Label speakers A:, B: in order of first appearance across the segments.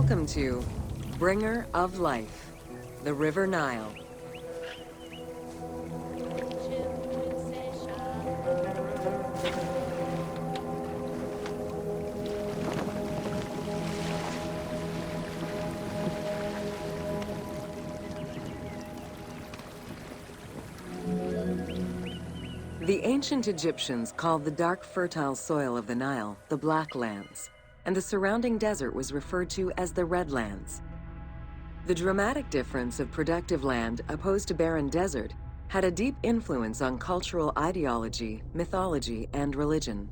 A: Welcome to Bringer of Life, the River Nile. The ancient Egyptians called the dark fertile soil of the Nile the Black Lands, and the surrounding desert was referred to as the Red Lands. The dramatic difference of productive land opposed to barren desert had a deep influence on cultural ideology, mythology, and religion.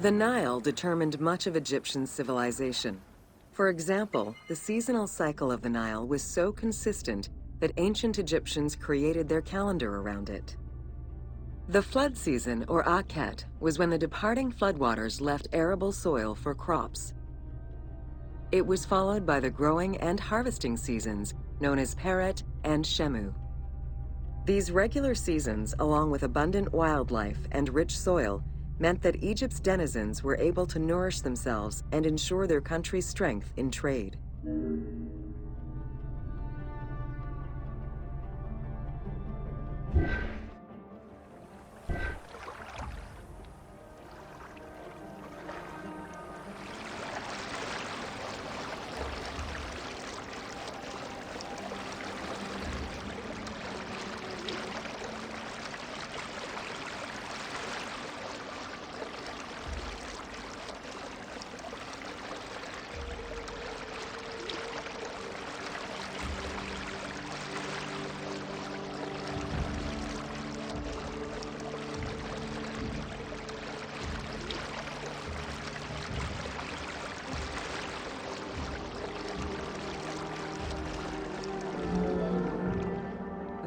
A: The Nile determined much of Egyptian civilization. For example, the seasonal cycle of the Nile was so consistent that ancient Egyptians created their calendar around it. The flood season, or Akhet, was when the departing floodwaters left arable soil for crops. It was followed by the growing and harvesting seasons, known as Peret and Shemu. These regular seasons, along with abundant wildlife and rich soil, meant that Egypt's denizens were able to nourish themselves and ensure their country's strength in trade.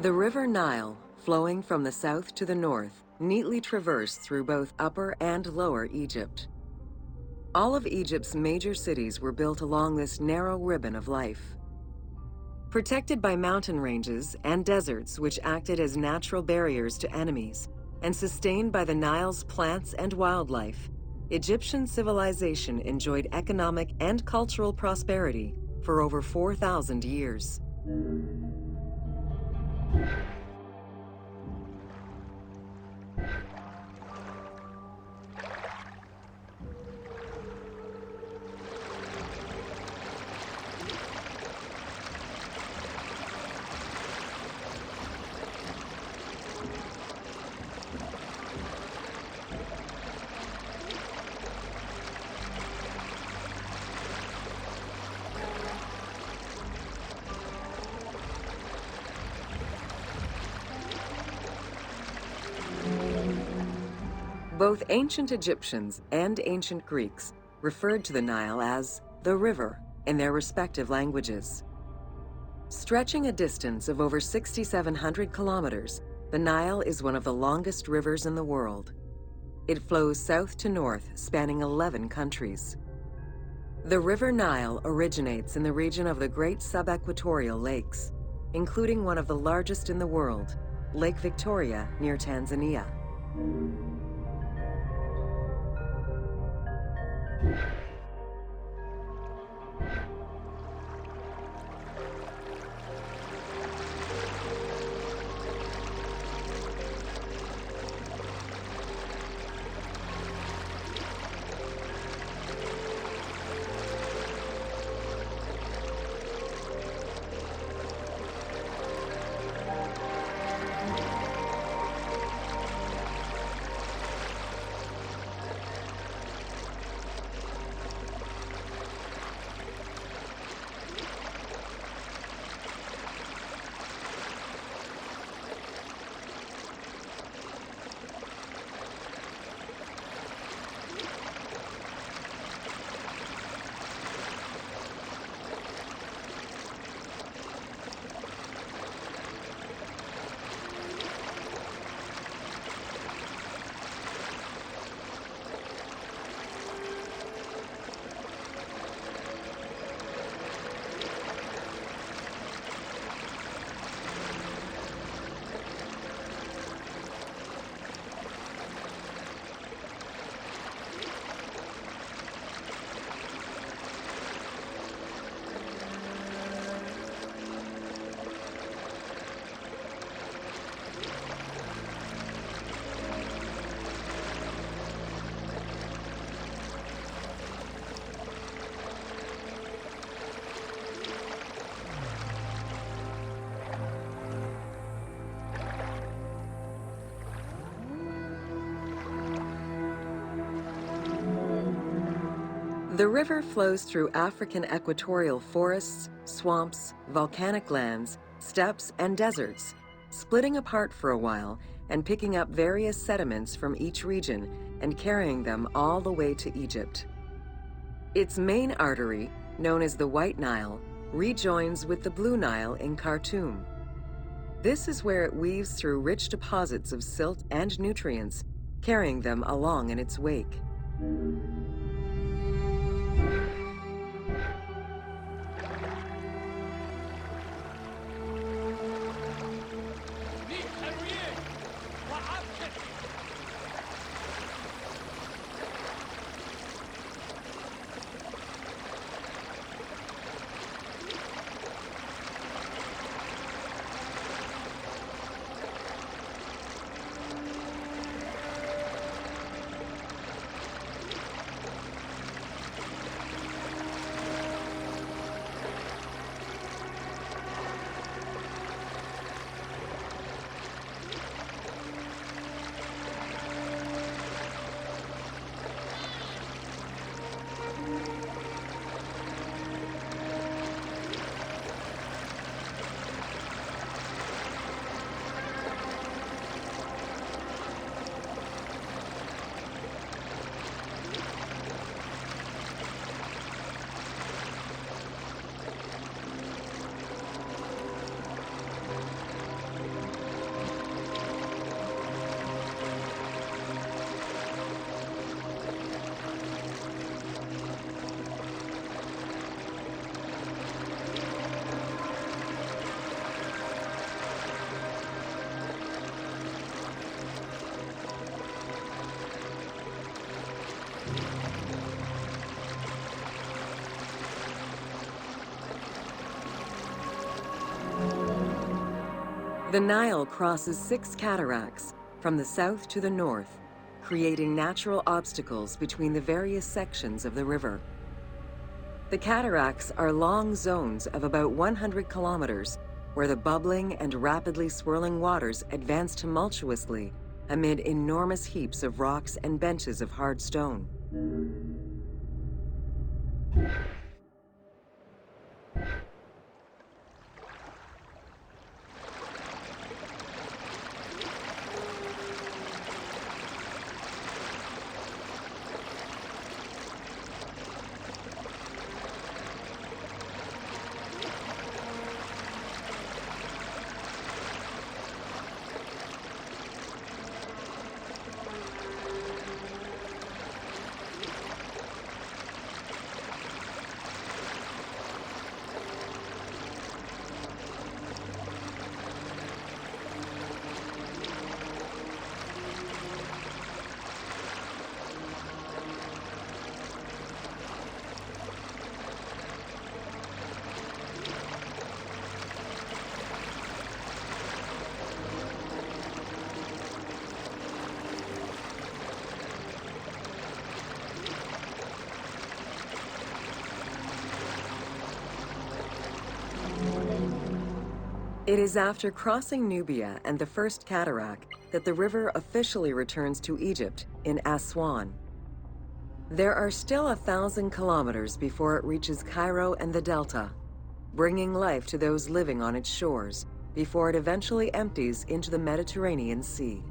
A: The River Nile, flowing from the south to the north, neatly traversed through both Upper and Lower Egypt. All of Egypt's major cities were built along this narrow ribbon of life. Protected by mountain ranges and deserts which acted as natural barriers to enemies, and sustained by the Nile's plants and wildlife, Egyptian civilization enjoyed economic and cultural prosperity for over 4,000 years. Both ancient Egyptians and ancient Greeks referred to the Nile as the river in their respective languages. Stretching a distance of over 6,700 kilometers, the Nile is one of the longest rivers in the world. It flows south to north, spanning 11 countries. The River Nile originates in the region of the Great Subequatorial Lakes, including one of the largest in the world, Lake Victoria near Tanzania. The river flows through African equatorial forests, swamps, volcanic lands, steppes, and deserts, splitting apart for a while and picking up various sediments from each region and carrying them all the way to Egypt. Its main artery, known as the White Nile, rejoins with the Blue Nile in Khartoum. This is where it weaves through rich deposits of silt and nutrients, carrying them along in its wake. The Nile crosses 6 cataracts from the south to the north, creating natural obstacles between the various sections of the river. The cataracts are long zones of about 100 kilometers, where the bubbling and rapidly swirling waters advance tumultuously amid enormous heaps of rocks and benches of hard stone. It is after crossing Nubia and the First Cataract that the river officially returns to Egypt in Aswan. There are still 1,000 kilometers before it reaches Cairo and the Delta, bringing life to those living on its shores before it eventually empties into the Mediterranean Sea.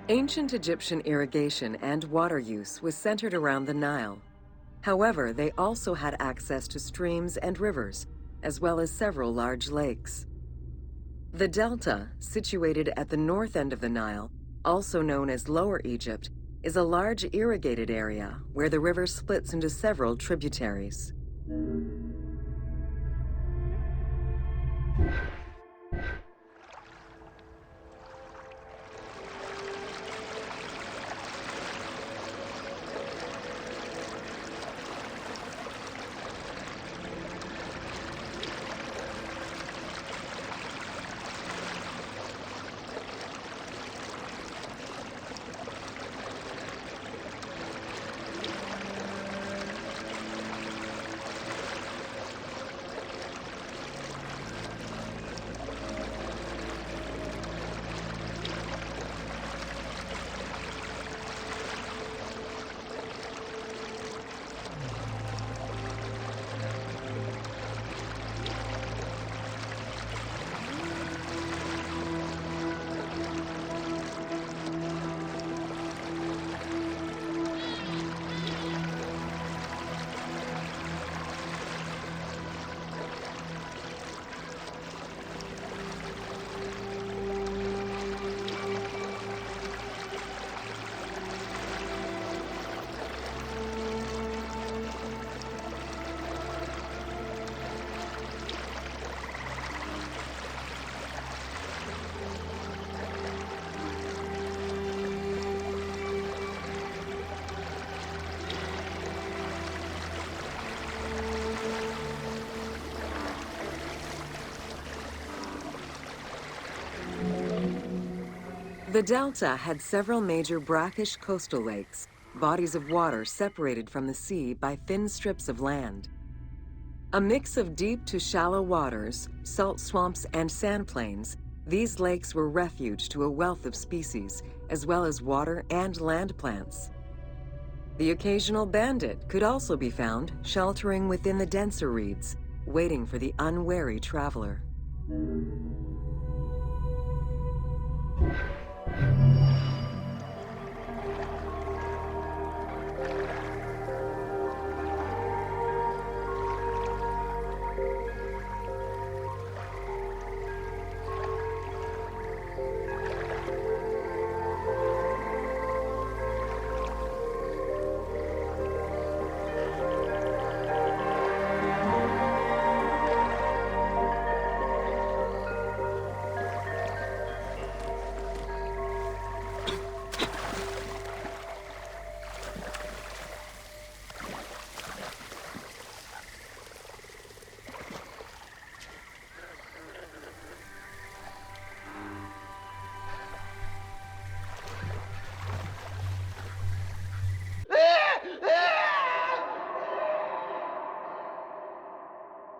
A: Ancient Egyptian irrigation and water use was centered around the Nile. However, they also had access to streams and rivers, as well as several large lakes. The delta, situated at the north end of the Nile, also known as Lower Egypt, is a large irrigated area where the river splits into several tributaries. The delta had several major brackish coastal lakes, bodies of water separated from the sea by thin strips of land. A mix of deep to shallow waters, salt swamps, and sand plains, these lakes were refuge to a wealth of species, as well as water and land plants. The occasional bandit could also be found sheltering within the denser reeds, waiting for the unwary traveler.